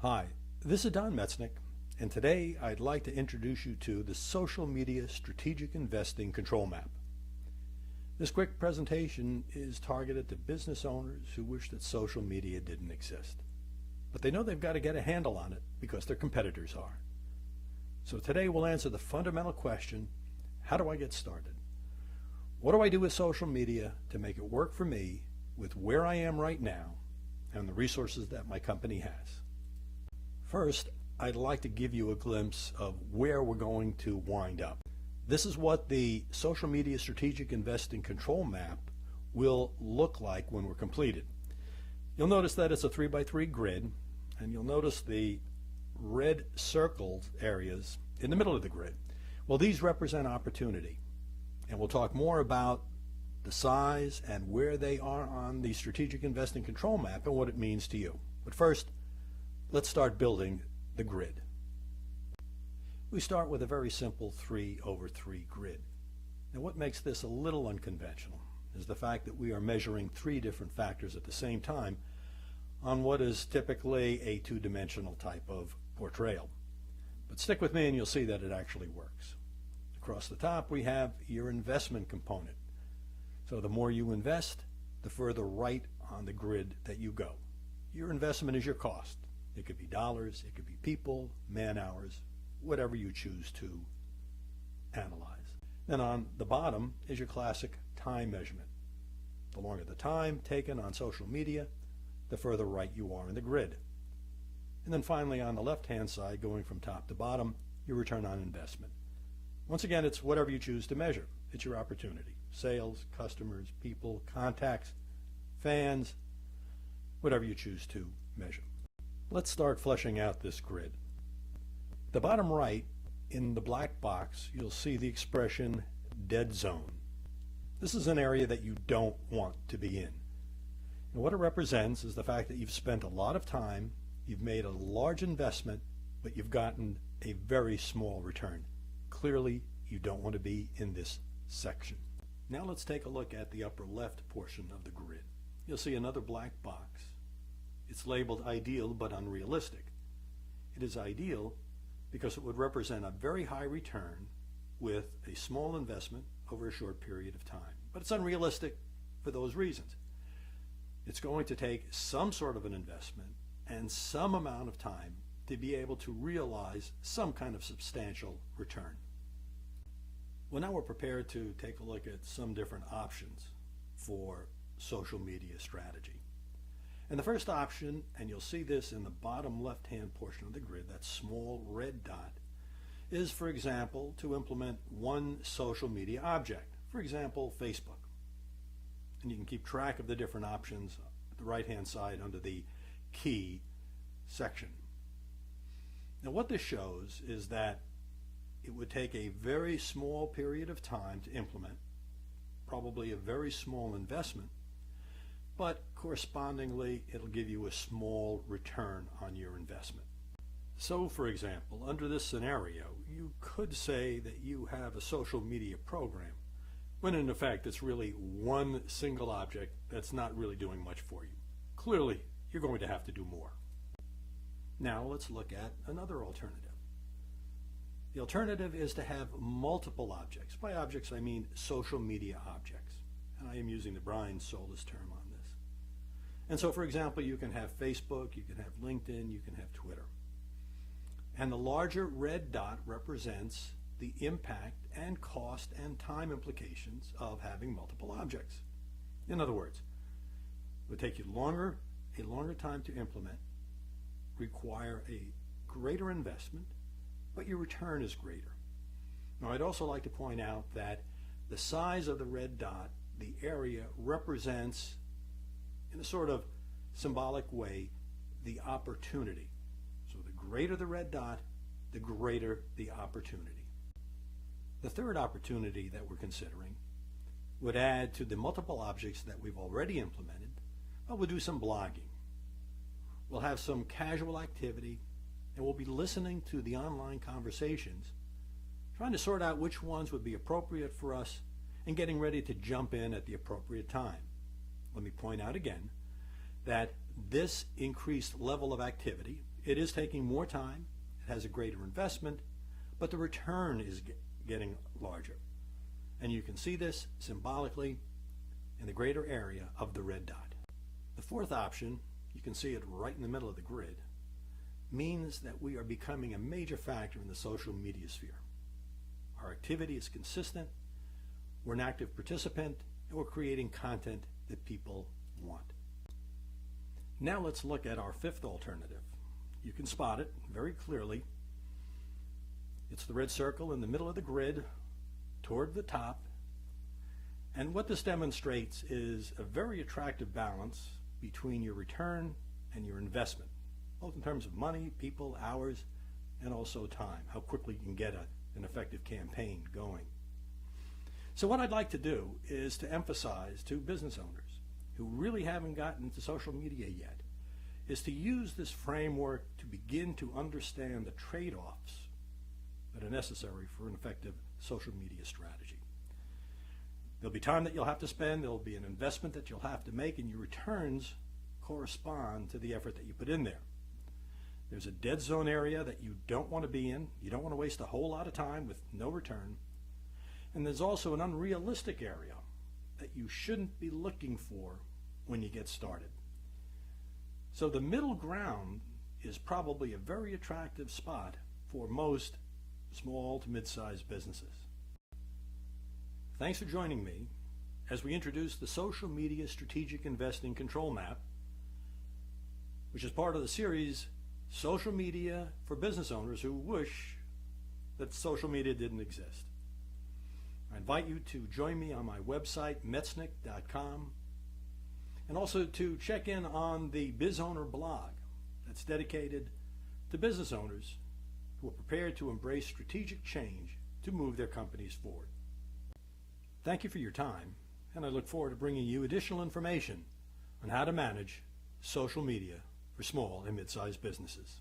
Hi, this is Don Metznick, and today I'd like to introduce you to the Social Media Strategic Investing Control Map. This quick presentation is targeted to business owners who wish that social media didn't exist. But they know they've got to get a handle on it because their competitors are. So today we'll answer the fundamental question, how do I get started? What do I do with social media to make it work for me with where I am right now and the resources that my company has? First, I'd like to give you a glimpse of where we're going to wind up. This is what the Social Media Strategic Investing Control Map will look like when we're completed. You'll notice that it's a 3x3 grid, and you'll notice the red circled areas in the middle of the grid. Well, these represent opportunity, and we'll talk more about the size and where they are on the Strategic Investing Control Map and what it means to you. But first, let's start building the grid. We start with a very simple 3/3 grid. Now, what makes this a little unconventional is the fact that we are measuring three different factors at the same time on what is typically a two-dimensional type of portrayal. But stick with me and you'll see that it actually works. Across the top we have your investment component. So the more you invest, the further right on the grid that you go. Your investment is your cost. It could be dollars, it could be people, man hours, whatever you choose to analyze. Then on the bottom is your classic time measurement. The longer the time taken on social media, the further right you are in the grid. And then finally on the left-hand side, going from top to bottom, your return on investment. Once again, it's whatever you choose to measure. It's your opportunity. Sales, customers, people, contacts, fans, whatever you choose to measure. Let's start fleshing out this grid. The bottom right, in the black box, you'll see the expression dead zone. This is an area that you don't want to be in. And what it represents is the fact that you've spent a lot of time, you've made a large investment, but you've gotten a very small return. Clearly, you don't want to be in this section. Now let's take a look at the upper left portion of the grid. You'll see another black box. It's labeled ideal but unrealistic. It is ideal because it would represent a very high return with a small investment over a short period of time. But it's unrealistic for those reasons. It's going to take some sort of an investment and some amount of time to be able to realize some kind of substantial return. Well, now we're prepared to take a look at some different options for social media strategy. And the first option, and you'll see this in the bottom left-hand portion of the grid, that small red dot, is, for example, to implement one social media object, for example, Facebook. And you can keep track of the different options at the right-hand side under the key section. Now, what this shows is that it would take a very small period of time to implement, probably a very small investment, but correspondingly it'll give you a small return on your investment. So for example, under this scenario, you could say that you have a social media program, when in effect it's really one single object that's not really doing much for you. Clearly, you're going to have to do more. Now let's look at another alternative. The alternative is to have multiple objects. By objects I mean social media objects. And I am using the Brian Solis term on this. And so, for example, you can have Facebook, you can have LinkedIn, you can have Twitter. And the larger red dot represents the impact and cost and time implications of having multiple objects. In other words, it would take you a longer time to implement, require a greater investment, but your return is greater. Now, I'd also like to point out that the size of the red dot, the area, represents, in a sort of symbolic way, the opportunity. So the greater the red dot, the greater the opportunity. The third opportunity that we're considering would add to the multiple objects that we've already implemented. Well, we'll do some blogging. We'll have some casual activity, and we'll be listening to the online conversations, trying to sort out which ones would be appropriate for us and getting ready to jump in at the appropriate time. Let me point out again that this increased level of activity It is taking more time, it has a greater investment, but the return is getting larger. And you can see this symbolically in the greater area of the red dot. The fourth option, you can see it right in the middle of the grid, means that we are becoming a major factor in the social media sphere. Our activity is consistent, we're an active participant, and we're creating content that people want. Now let's look at our fifth alternative. You can spot it very clearly. It's the red circle in the middle of the grid toward the top. And what this demonstrates is a very attractive balance between your return and your investment, both in terms of money, people, hours, and also time, how quickly you can get an effective campaign going. So what I'd like to do is to emphasize to business owners who really haven't gotten into social media yet, is to use this framework to begin to understand the trade-offs that are necessary for an effective social media strategy. There'll be time that you'll have to spend, there'll be an investment that you'll have to make, and your returns correspond to the effort that you put in there. There's a dead zone area that you don't want to be in. You don't want to waste a whole lot of time with no return. And there's also an unrealistic area that you shouldn't be looking for when you get started. So the middle ground is probably a very attractive spot for most small to mid-sized businesses. Thanks for joining me as we introduce the Social Media Strategic Investing Control Map, which is part of the series Social Media for Business Owners Who Wish that social media didn't exist. I invite you to join me on my website, metznick.com, and also to check in on the Biz Owner blog that's dedicated to business owners who are prepared to embrace strategic change to move their companies forward. Thank you for your time, and I look forward to bringing you additional information on how to manage social media for small and mid-sized businesses.